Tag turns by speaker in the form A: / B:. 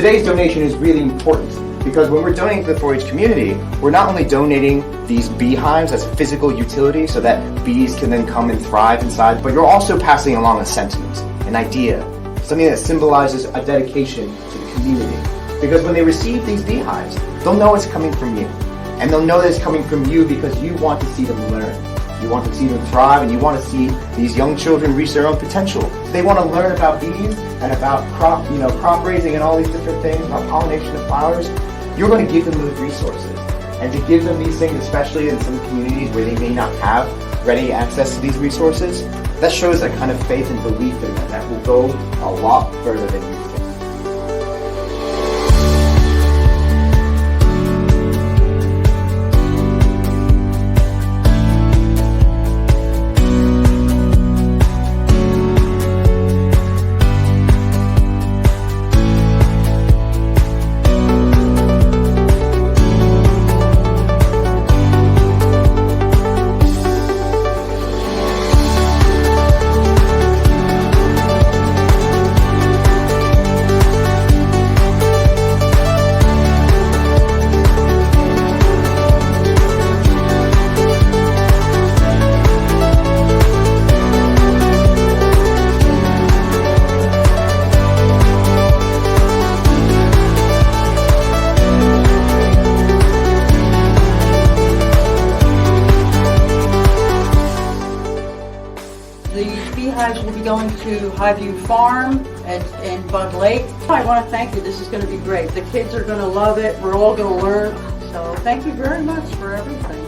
A: today's donation is really important because when we're donating to the 4-H community, we're not only donating these beehives as physical utility so that bees can then come and thrive inside, but you're also passing along a sentiment, an idea, something that symbolizes a dedication to the community. Because when they receive these beehives, they'll know it's coming from you. And they'll know that it's coming from you because you want to see them learn. You want to see them thrive, and you want to see these young children reach their own potential. They want to learn about bees and about crop raising and all these different things, about pollination of flowers. You're going to give them those resources. And to give them these things, especially in some communities where they may not have ready access to these resources, that shows a kind of faith and belief in them that will go a lot further than you think.
B: The beehives will be going to Highview Farm in Bud Lake. I want to thank you. This is going to be great. The kids are going to love it. We're all going to learn. So thank you very much for everything.